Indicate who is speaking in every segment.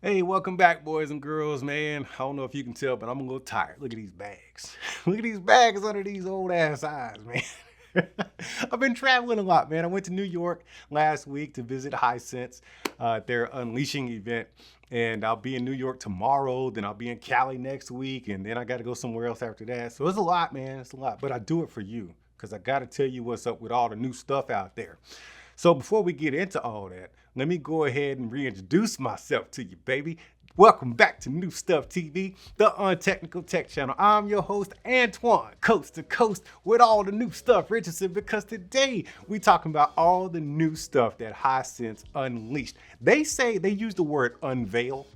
Speaker 1: Hey, welcome back, boys and girls, man. I don't know if you can tell, but I'm a little tired. Look at these bags. Look at these bags under these old ass eyes, man. I've been traveling a lot, man. I went to New York last week to visit Hisense, their Unleashing event. And I'll be in New York tomorrow. Then I'll be in Cali next week. And then I got to go somewhere else after that. So it's a lot, man. It's a lot. But I do it for you because I got to tell you what's up with all the new stuff out there. So before we get into all that, let me go ahead and reintroduce myself to you, baby. Welcome back to New Stuff TV, the Untechnical Tech Channel. I'm your host, Antoine, coast to coast with all the new stuff, Richardson, because today we talking about all the new stuff that Hisense unleashed. They say they use the word unveil.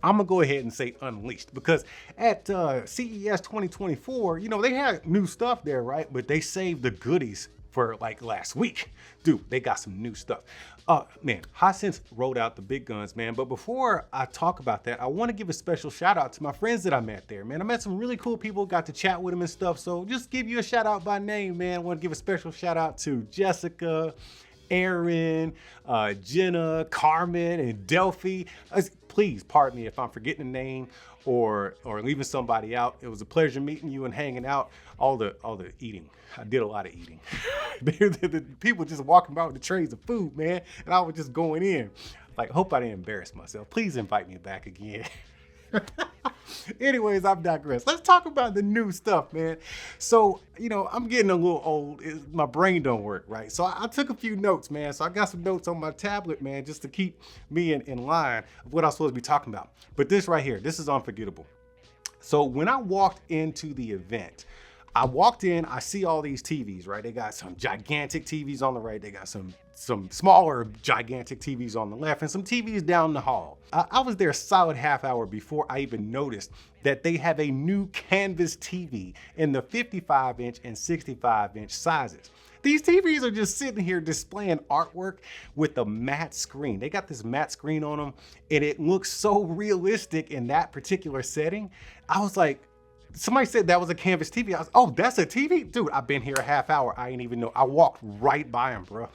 Speaker 1: I'm gonna go ahead and say unleashed because at CES 2024, they had new stuff there, right? But they saved the goodies for like last week. Dude, they got some new stuff. Man, Hisense rolled out the big guns, man. But before I talk about that, I want to give a special shout out to my friends that I met there, man. I met some really cool people, got to chat with them and stuff. So just give you a shout out by name, man. I want to give a special shout out to Jessica, Aaron, Jenna, Carmen, and Delphi. Please pardon me if I'm forgetting a name or leaving somebody out. It was a pleasure meeting you and hanging out. All the eating. I did a lot of eating. The people just walking by with the trays of food, man, and I was just going in. Like, hope I didn't embarrass myself. Please invite me back again. Anyways, I've digressed. Let's talk about the new stuff, man. So, I'm getting a little old. My brain don't work, right? So I took a few notes, man. So I got some notes on my tablet, man, just to keep me in line of what I'm supposed to be talking about. But this right here, this is unforgettable. So when I walked into the event, I walked in, I see all these TVs, right? They got some gigantic TVs on the right. They got some smaller gigantic TVs on the left and some TVs down the hall. I was there a solid half hour before I even noticed that they have a new canvas TV in the 55-inch and 65-inch sizes. These TVs are just sitting here displaying artwork with a matte screen. They got this matte screen on them and it looks so realistic in that particular setting. I was like, somebody said that was a canvas TV. I was, oh, that's a TV? Dude, I've been here a half hour. I ain't even know. I walked right by them, bro.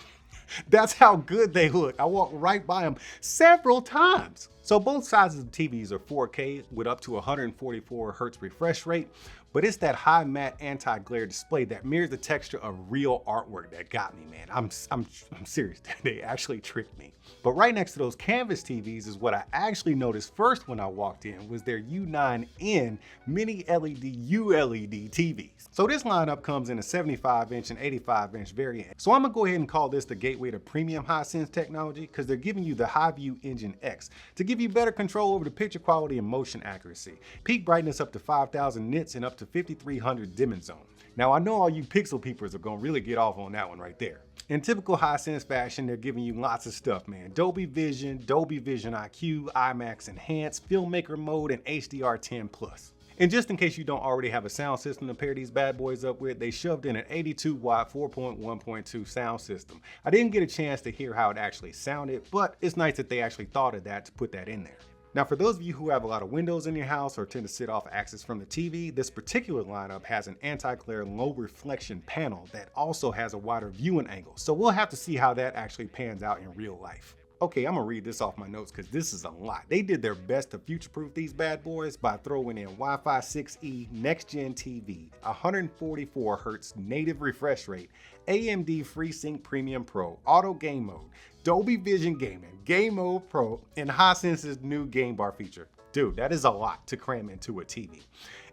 Speaker 1: That's how good they look. I walked right by them several times. So both sizes of TVs are 4K with up to 144 hertz refresh rate, but it's that high matte anti-glare display that mirrors the texture of real artwork that got me, man. I'm serious. They actually tricked me. But right next to those canvas TVs is what I actually noticed first when I walked in was their U9N mini LED ULED TVs. So this lineup comes in a 75-inch and 85-inch variant. So I'm gonna go ahead and call this the gateway to premium Hisense technology because they're giving you the HiView Engine X to give you better control over the picture quality and motion accuracy. Peak brightness up to 5,000 nits and up to 5,300 dimming zone. Now I know all you pixel peepers are gonna really get off on that one right there. In typical Hisense fashion, they're giving you lots of stuff, man. Dolby Vision IQ, IMAX Enhanced, Filmmaker Mode, and HDR10 Plus. And just in case you don't already have a sound system to pair these bad boys up with, they shoved in an 82-watt 4.1.2 sound system. I didn't get a chance to hear how it actually sounded, but it's nice that they actually thought of that to put that in there. Now, for those of you who have a lot of windows in your house or tend to sit off axis from the TV, this particular lineup has an anti-glare low reflection panel that also has a wider viewing angle. So we'll have to see how that actually pans out in real life. Okay, I'm gonna read this off my notes because this is a lot. They did their best to future-proof these bad boys by throwing in Wi-Fi 6E next-gen TV, 144 Hz native refresh rate, AMD FreeSync Premium Pro, Auto Game Mode, Dolby Vision Gaming, Game Mode Pro, and Hisense's new Game Bar feature. Dude, that is a lot to cram into a TV.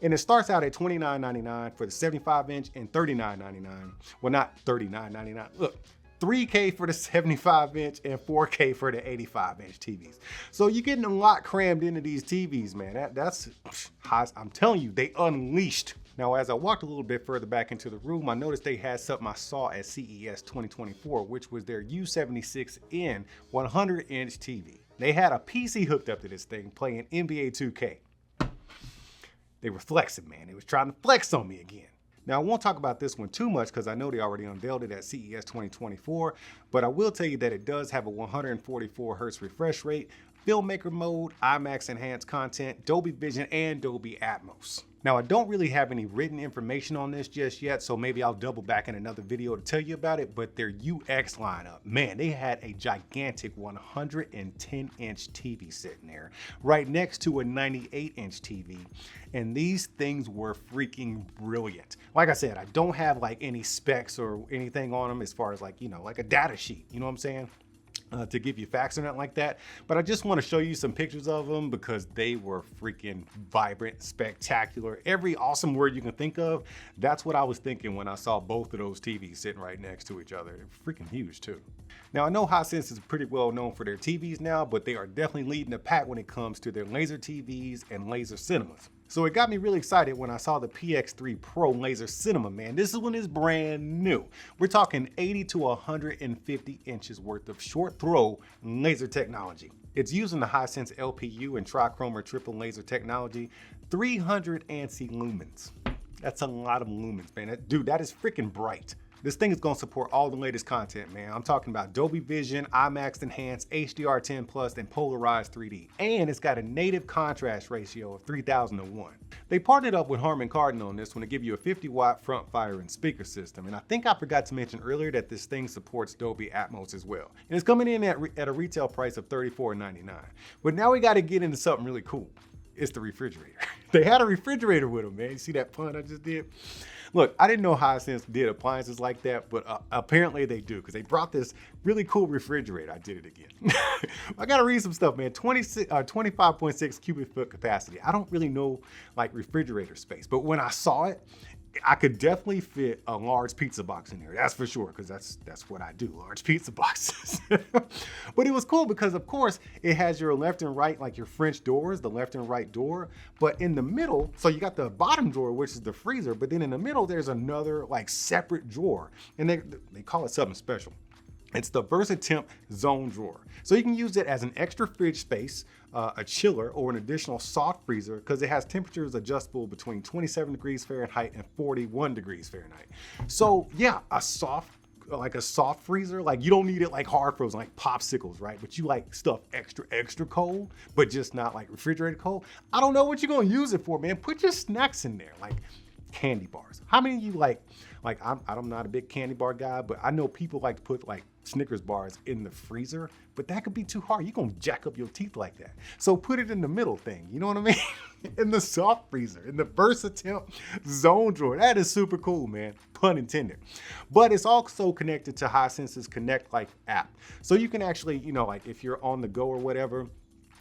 Speaker 1: And it starts out at $29.99 for the 75-inch and $39.99. Well, not $39.99. Look, 3K for the 75-inch and 4K for the 85-inch TVs. So you're getting a lot crammed into these TVs, man. That's I'm telling you, they unleashed. Now, as I walked a little bit further back into the room, I noticed they had something I saw at CES 2024, which was their U76 and 100-inch TV. They had a PC hooked up to this thing playing NBA 2K. They were flexing, man. They was trying to flex on me again. Now, I won't talk about this one too much because I know they already unveiled it at CES 2024, but I will tell you that it does have a 144 Hz refresh rate, Filmmaker Mode, IMAX Enhanced content, Dolby Vision, and Dolby Atmos. Now, I don't really have any written information on this just yet, so maybe I'll double back in another video to tell you about it, but their UX lineup, man, they had a gigantic 110-inch TV sitting there right next to a 98-inch TV, and these things were freaking brilliant. Like I said, I don't have like any specs or anything on them as far as like, you know, like a data sheet, you know what I'm saying? To give you facts or nothing like that, but I just want to show you some pictures of them because they were freaking vibrant, spectacular, every awesome word you can think of. That's what I was thinking when I saw both of those TVs sitting right next to each other. They're freaking huge too. Now, I know Hisense is pretty well known for their TVs now, but they are definitely leading the pack when it comes to their laser TVs and laser cinemas. So it got me really excited when I saw the PX3 Pro Laser Cinema, man. This is one is brand new. We're talking 80 to 150 inches worth of short throw laser technology. It's using the Hisense LPU and trichroma triple laser technology, 300 ANSI lumens. That's a lot of lumens, man. Dude, that is freaking bright. This thing is gonna support all the latest content, man. I'm talking about Dolby Vision, IMAX Enhanced, HDR10 Plus, and Polarized 3D. And it's got a native contrast ratio of 3001. They partnered up with Harman Kardon on this one to give you a 50-watt front fire and speaker system. And I think I forgot to mention earlier that this thing supports Dolby Atmos as well. And it's coming in at a retail price of $34.99. But now we gotta get into something really cool. It's the refrigerator. They had a refrigerator with them, man. You see that pun I just did? Look, I didn't know Hisense did appliances like that, but apparently they do, because they brought this really cool refrigerator. I did it again. I gotta read some stuff, man. 25.6 cubic foot capacity. I don't really know like refrigerator space, but when I saw it, I could definitely fit a large pizza box in there. That's for sure, because that's what I do, large pizza boxes. But it was cool because, of course, it has your left and right, like your French doors, the left and right door. But in the middle, so you got the bottom drawer, which is the freezer, but then in the middle, there's another like separate drawer. And they call it something special. It's the VersaTemp Zone Drawer. So you can use it as an extra fridge space, a chiller, or an additional soft freezer because it has temperatures adjustable between 27 degrees Fahrenheit and 41 degrees Fahrenheit. So yeah, a soft freezer, like you don't need it like hard frozen, like popsicles, right? But you like stuff extra cold, but just not like refrigerated cold. I don't know what you're gonna use it for, man. Put your snacks in there, like candy bars. How many of you like I'm not a big candy bar guy, but I know people like to put like Snickers bars in the freezer, but that could be too hard. You're gonna jack up your teeth like that. So put it in the middle thing, you know what I mean? In the soft freezer, in the VersaTemp Zone Drawer. That is super cool, man, pun intended. But it's also connected to Hisense's Connect Life app. So you can actually, you know, like if you're on the go or whatever,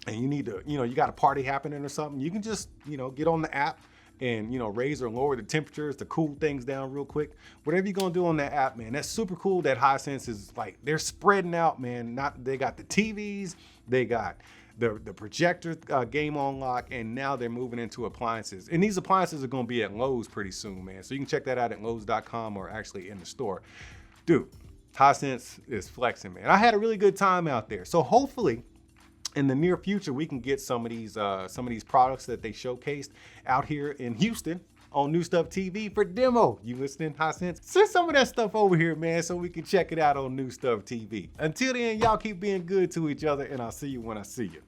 Speaker 1: and you need to, you know, you got a party happening or something, you can just, you know, get on the app and, you know, raise or lower the temperatures to cool things down real quick. Whatever you're gonna do on that app, man, that's super cool that Hisense is like, they're spreading out, man. They got the TVs, they got the projector game on lock, and now they're moving into appliances. And these appliances are gonna be at Lowe's pretty soon, man. So you can check that out at Lowes.com or actually in the store. Dude, Hisense is flexing, man. I had a really good time out there. So hopefully, in the near future, we can get some of these products that they showcased out here in Houston on New Stuff TV for demo. You listening, Hisense? Send some of that stuff over here, man, so we can check it out on New Stuff TV. Until then, y'all keep being good to each other, and I'll see you when I see you.